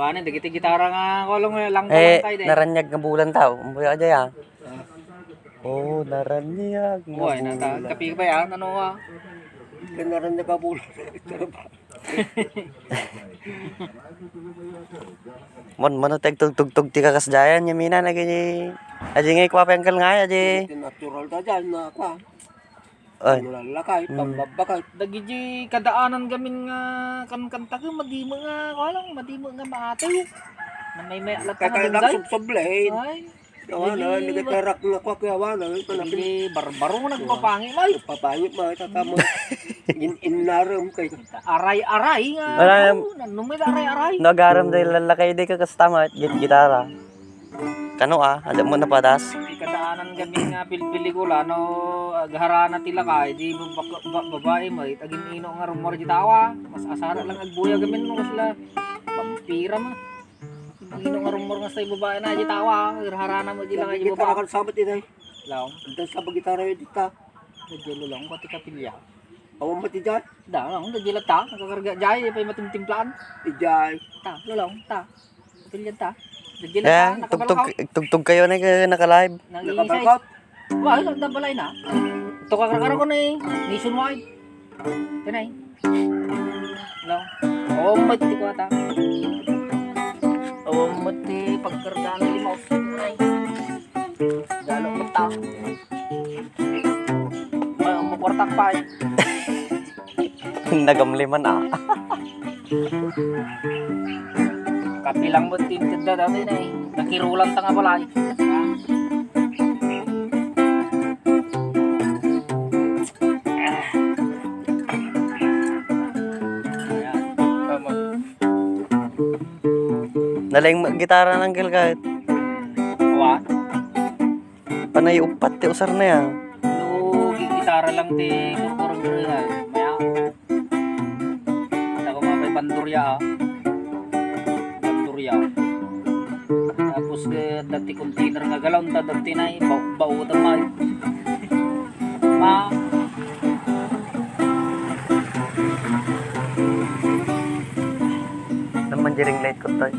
Wala, dagiti gitara nga kolong lang Eh, naranyag ng bulan tao. Umbuya ka dyan. Oh, naranyag ng Uy, nata, bulan. kapi ba yan? Ano nga? Naranyag ka bulan. Mano tugtog ti kakas dayan yamina na gini. Aji ngay kwa pengkel ngay aji. Natural ta dyan na ka. Ay. Lalakay, pambabakay. Dagiti kadaanan gamin nga kanta ko madimo nga kolong, madimo nga maataw. Na may alat ka Kaya nga lang subsoblehin. Ay, Yawana, nagatarak na kwa kayawana. hindi barbaro mo nagpapangi may. Papayot mga tatamo. Inaram kayo. Aray-aray nga. Wala, Numid aray-aray. Nagaram dahil lalakay di ka kastama gitara. Kano ada mo na padas. Di kadaanan gamin nga pilpelikula no gaharana tila kay di babae may tagin ino nga rumor di tawa. Mas asara lang agbuya gamin no sila vampira ma. Ino nga rumor nga sa babae na di tawa, gaharana mo di lang ay Kita babae. akan sabat ini. Law, Dan sa bagitara yun dita. dadyo lang pati kapilya. Awang mati dyan. Da lang dadyo ta, nakakarga jay pay matimtimplaan. Ijay. Ta, lolong ta. Kapilya ta. Dadyo ta, Eh, nakabalakaw. tugtog kayo na naka-live. Nag-iisay. Nakabalakot. Wah, nagdabalay na. Ito kakar ko na eh. Nationwide. Tinay. Hello. Oo, mati ko ata. Oo, mati pagkargaan ng limaw. Tinay. Galo mata. Makwartak pa eh. Nagamliman Kapilang mo tintinda dati na eh. Nakirulang tanga pala eh. Nalang gitara ng gil kahit. Wa? Panay upat ti usar na yan. No, gitara lang ti kurkurang nga. Maya. Ako mga bandurya ah. Bandurya. Tapos dati container nga galaw ta dati na bau tamay. Ma. Naman jiring light ko tayo.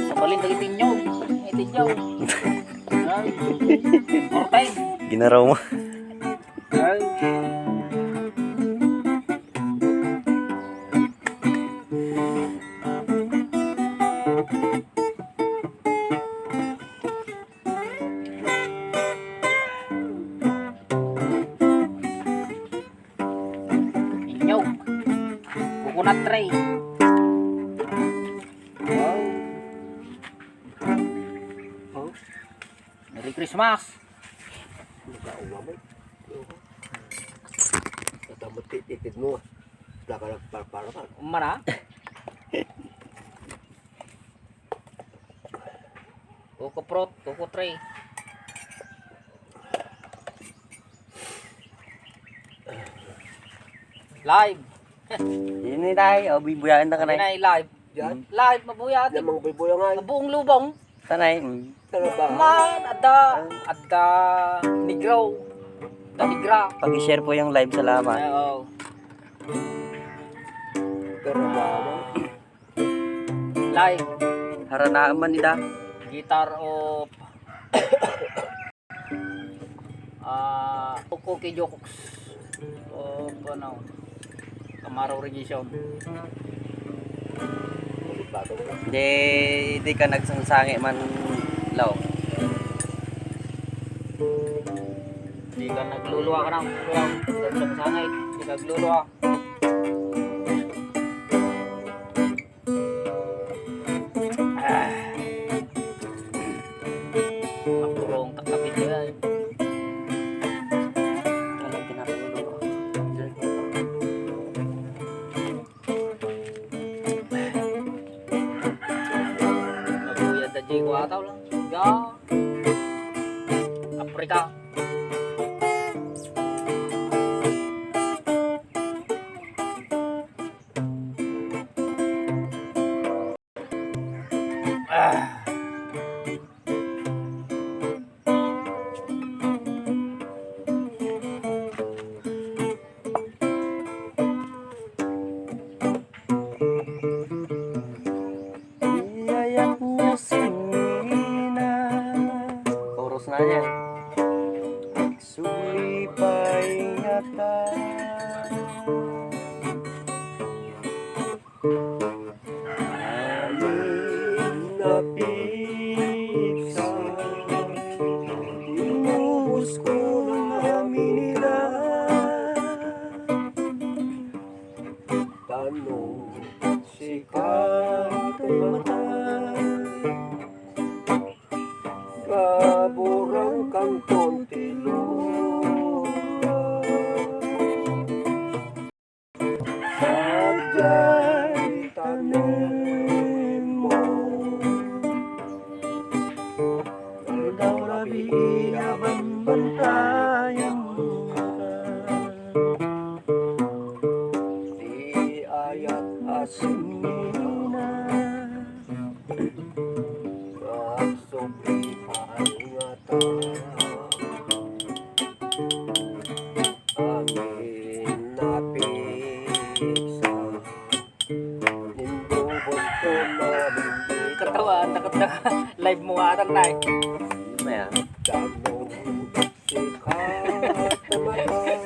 Sabalin dagi tinyo. Tinyo. Ortay. Ginaraw mo. Ay. Inyog. Coconut tray. Wow. Oh. Merry Christmas. Tatamo tititid mo. Lakalag para ka. Umana. Coco prot, coco tray. Live. Ini tayo, o bibuyain na ka na. Kanay live. Diyan. Live mabuyat. Yan mga bibuya nga. Mabuong lubong. Tanay. Tara ba? Man, ada nigraw. Da nigra. Pag-share po yung live, salamat. Oo. Tara ba? Live. Haranaan man ida. Guitar of Cookie Jokes of ano Camaro Regison. Di ka nagsangsangi man law. Di ka nagluluwa ka na. Nagsangay. Di ka nagluluwa. Mapurong takapit yan. Walang pinapuluwa. Nabuyad na Jay ko ataw lang. Ya. Afrika. niya. Sulipay yata. Amin na pizza. Inubos ko namin nila. Tanong sikat ay matay. Kaburang kantong tilura. Sadya'y tanim mo. Daw rabi abang bantayan mo. Di ayat asin na. Magsopi ingatan. Amin na pizza. Nindubos ko na bindi. Katawa, takot na live mo nga atang nai. Maya. Tanong sikat na matay.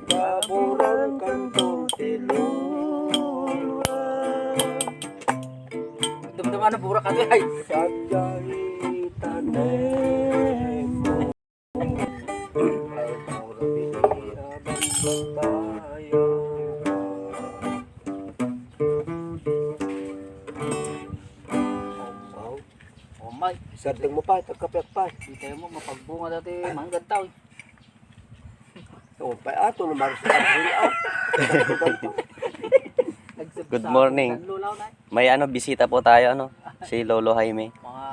Kaburang kantong tilura. Dumduman na burak ka ay. Sadya'y tanim mo. Ay taurabi abang bantayan ka. Wow. Oh my, Sarding mo pa, tagkapiak pa. di tayo mo mapagbunga dati manggad tao. So, pa ato na maris sa up. Good morning. Lulaw na. May bisita po tayo si Lolo Jaime. Mga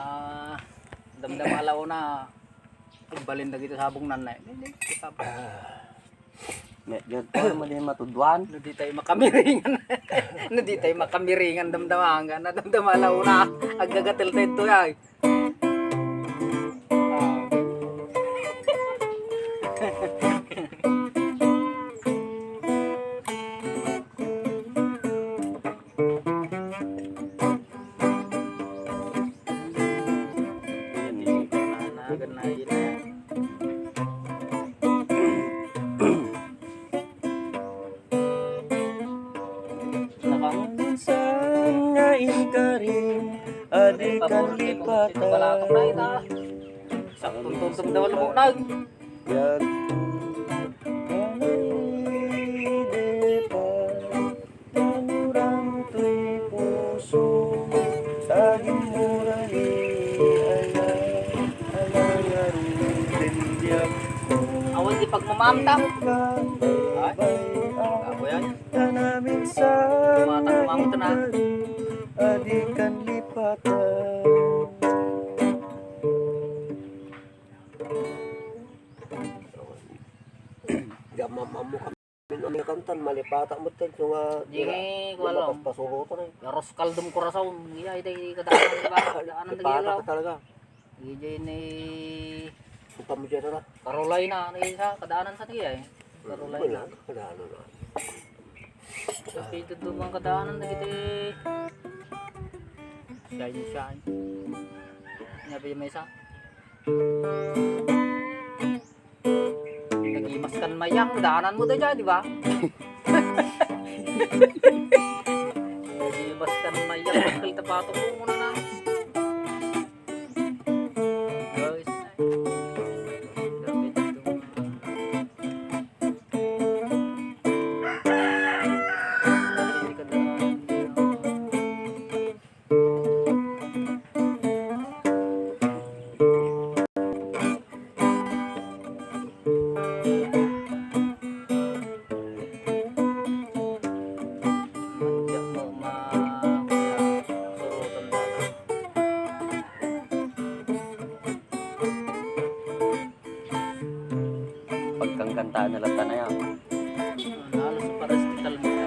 damdamalaw na igbalin na dito sa habong nanay. Hindi, Medyo tayo mo din matudwan. di tayo makamiringan. Di tayo makamiringan damdamahan na damdamalaw na agagatil tayo ito ay. Nanagan na yun na. Minsan ngayon ka rin, adikan Balatong na ita. lipatan. Saktong tuntum daw mo nag. Yak kanay pa, tanurang to'y puso, saging murali, alangaru, bendyak ko. Awan di pagmamamtam. Ay, Ako yan. na minsan Tumatang na. adikan lipatan. Gamam mo kami. Ang kantan, malipata mo tayo. So nga, Di ko alam. pasurutan eh. Yaros kaldum kurasaw. Iya, ito kadaanan di ba? Kadaanan na Lipata gilaw. ka talaga. Iya ni Punta mo dyan na. Carolina ni sa kadaanan sa tiya eh. Wala, Carolina. wala, wala. Tapos ito dumang kadaanan na kita. Shine. Nyabi may isa. Nagimaskan mayang daanan mo dyan, di ba? Nagimaskan mayang bakal tapato mo muna na. Guys, grabe dito. Grabe kadaanan dito. Mandiyak mo surutan bata. Pagkangkantaan na lata na yan. Halos sa paracetamol mo na.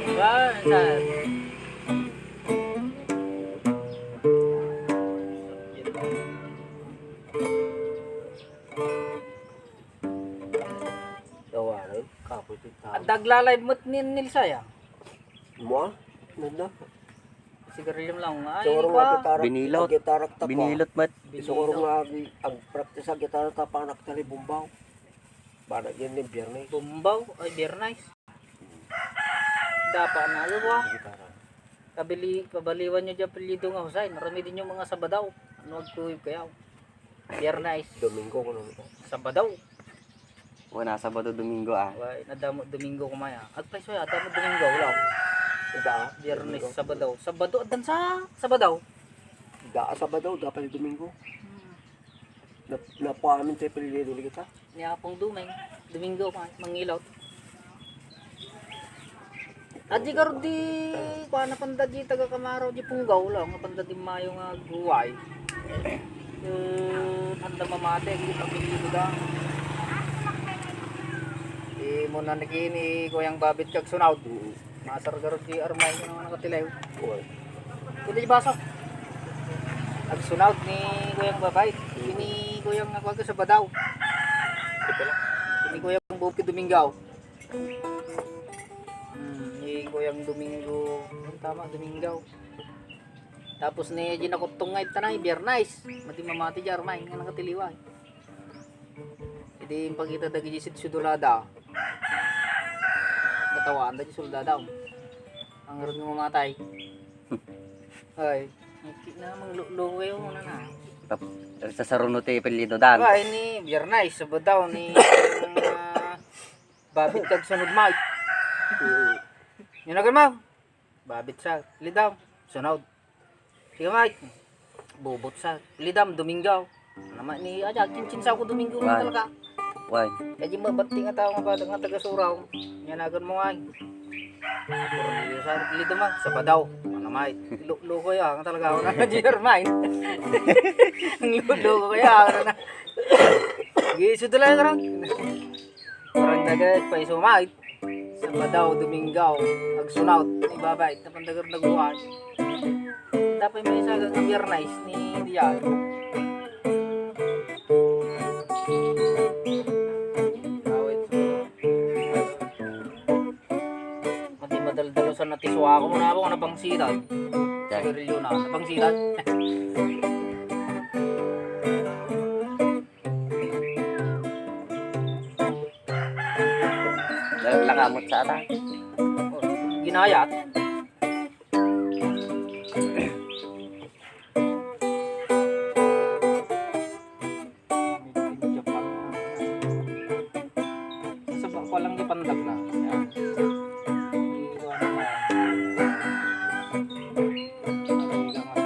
Diba, sir? Dawa rin. Kapoy ito At tao. daglalay mo't nilsaya. Mo? Nanda. sigarilyo lang. Ay, Siguro pa. nga gitara. Binilot. Ang gitara tapa. Binilot mat. Siguro nga ang practice sa gitara tapa naktali bumbaw. Bana yan ni biyernes. Bumbaw, ay biyernes. Dapa na wa. Gitara. Kabaliwan nyo dyan pilido nga Husay. Marami din yung mga Sabadaw. Ano agtuwib kayaw. Biyernes. Domingo ko naman. Sabadaw. Wala Sabado Domingo ah. Wai, nadamo Domingo kumaya. Agpay soya, adamo Domingo wala. Ida. Biyernes, Sabadaw. Sabado adan sa Sabadaw. Ida Sabado dapat Domingo. Napamin tayo pilido ulit kita. Niya pong Dumeng. Domingo mangilot. Adi karo di kuha na panda di taga Kamaraw di Punggaw lang. Panda di mayo nga guway. Handa mamate di pagpilido da. Mo na nakini Kuyang Babit kag Sunaw. Masar karo di Armay nga nakatilaw. Kundi baso. Ag Sunaw ni Kuyang Babay. Ini Kuyang nagwag sa Badaw. Ini Kuyang Bukid Domingaw. Ni Kuyang Domingo, tama Domingaw. Tapos ni ginakutong ngay tanay Biyernes, mati mamati di Armay nga nakatiliway. Idi pagkita dagi di sudulada. Katawaan da di soldada. Ang ron nga mamatay. Ay, na mangluloy mo na. Sa sarunot eh pilido dan. Ay ni Biyernes, Sabadaw ni Babit kag sunod Mike. Yun na mo. Babit sa Lidam, sunod. Sige Mike. Bubot sa Lidam, Domingaw. Naman ni aja kincin sa ko Domingo na talaga. Why? Kaya mabati nga tao nga taga Suraw. Yanagan mo ay. Puro sa Lidam ah, sa Badaw. Ano Mike? Loko ya nga talaga ako na Jermain. Ang loko kaya na. Giso talaga karon. Parang dagat pa iso Mike. Sabadaw, Domingaw, Agsunaw, ibabay, napandagar na guwan. Dapat may isa ng Biyernes ni Diyan. Awit. Mati madaldalo sa natiswa ko muna ako nabangsiran. Sigarilyo na, nabangsiran. Langamot sa ata. Ginayat. Sa bako lang ipandag na. Yan. Iwan na. Ilang ako.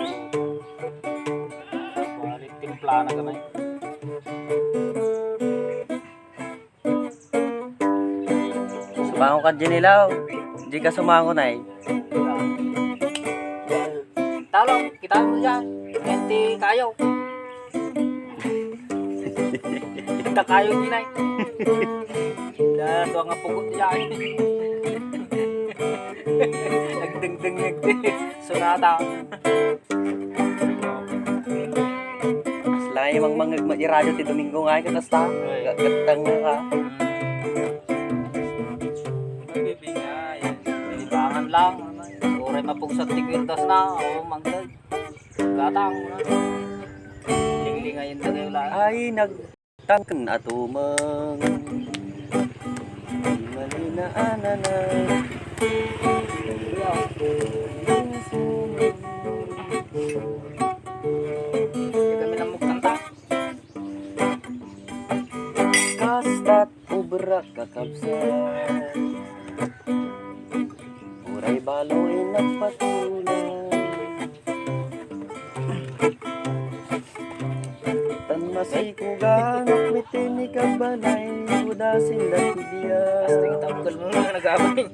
Balik timpla na gamay. Sumango ka dyan nilaw. Di ka sumango na eh. Talong, kita mo dyan. Hindi kayo. Kita kayo ginay. Dahil nga pugot dyan. Nagdengdeng sunata. Sila yung mga radyo ti Domingo nga kakasta. Gatang na ka. Libangan lang. Oray mapugsat tigwirtas na. O manggay. Gatang mo na. Lingayin na kayo lang. Ay nagtangkan at umang. Di malinaanan na. Hindi kami na magkanta. Kasta't ubra kakabsat. Uray baloy nagpatulan. Tanmasay ko ganap mitini kabalay. Udasin dagbiya. Asting tanggal mo nga nag-abay.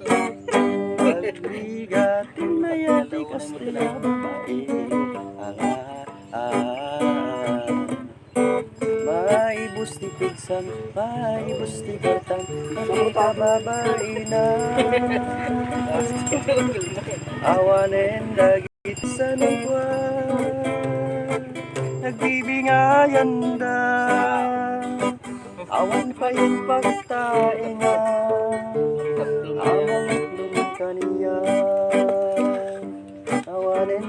Pagbigat mayati kastila babae. Maibus ti pigsan, maibus ti batang, makita babae na. Awanen dagit sa nagwan, nagbibingayan da. Awan pa yung pagtaingan, awang itlong kaniyan. Awanen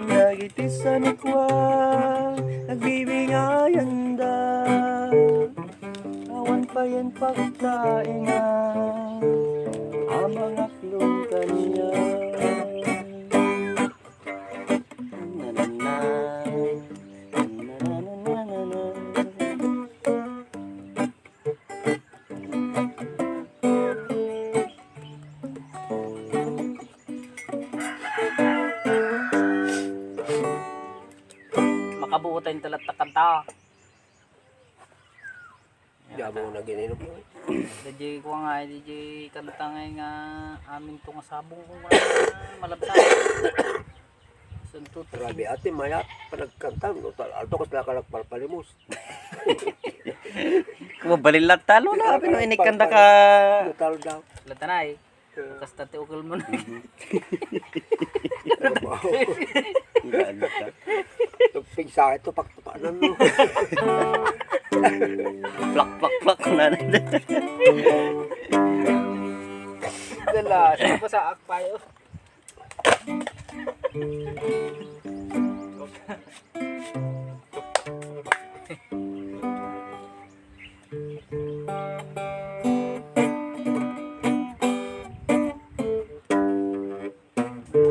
kabuutan talat kanta. Di mo na gininom mo. DJ ko nga, DJ kanta nga amin to nga sabong ko nga malabsa. Suntot. Grabe ate maya panagkanta no alto kas nakalagpalpalimos. Kumabalilat talo na. Pino inikanda ka. Total daw. Latanay. Kas tate ukol mo na. Tugpig sa ito pagtupanan mo. Plak, plak, plak. Dala, siya pa sa akpayo.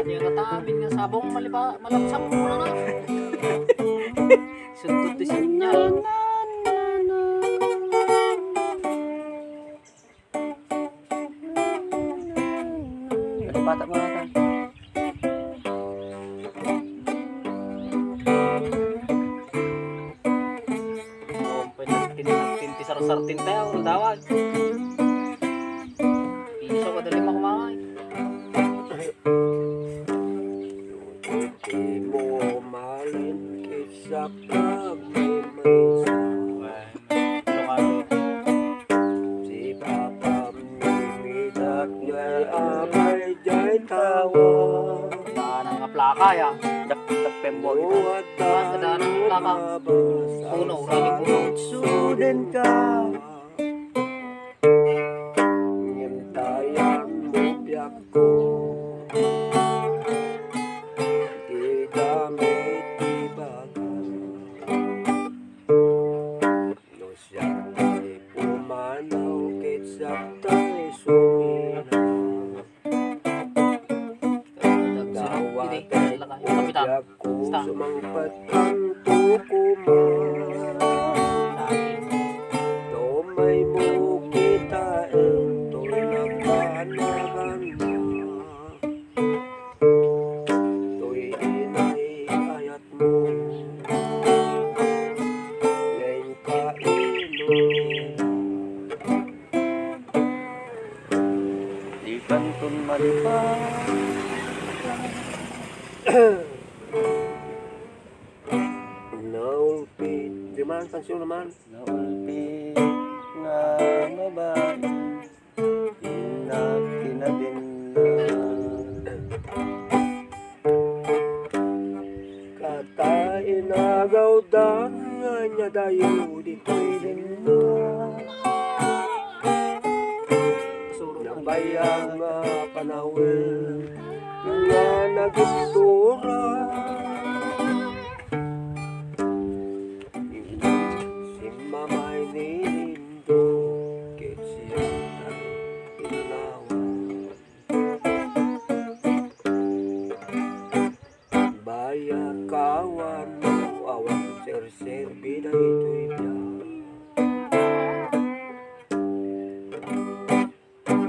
Yung katabin nga sabong malapsam mo na na. Suntot di sinyal. Ano bata mo na tayo? Oh, pwede tinti sarting tayo, ang tawag. Iso ka dali makumangay. Di mo malin kisa pagmimaysa. Si Papa mimidak ngay amay jay tawa. Daan ang plaka ya. Dak pembo ito. Buhat Daan ang plaka. Puno, rani puno. Suden ka. Ngintayang mo biyak ko. Di damit ibagan. No siya di pumanaw kitsak tayo sumina. Dawat ay Kapitan. biyak ko Basta. sumangpat ang tukuman. Tomay mo kita tulak panagan mo. To'y inay ayat mo. Ngayon ka inumin. Di kantun malipan. Naulpit. Di man, tansyon naman. Naulpi nga mabae. Inakinabinla. Katain agaw da nga niya dayo dito'y linda. Nabayang nga panawin nga nagistura. Si mamay nilindo kit siya tayo inawan. Baya kawan mo awang ser-ser bida ito'y biyak.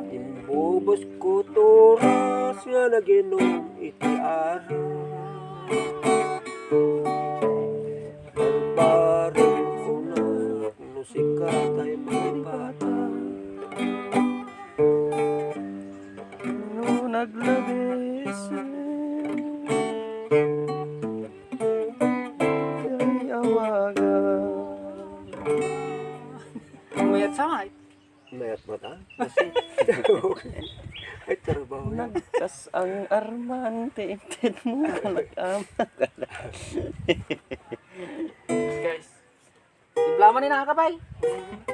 Imbubos ko turas nga naginom iti araw. Barbarin ko na no sikatay mga bata. No naglabis. Ay awagan. Mayat sa Mayat mata? Kasi ay trabaho na. Nagkas ang armante. Inted mo. Nag-ama. guys. Iblaman ni nakakabay.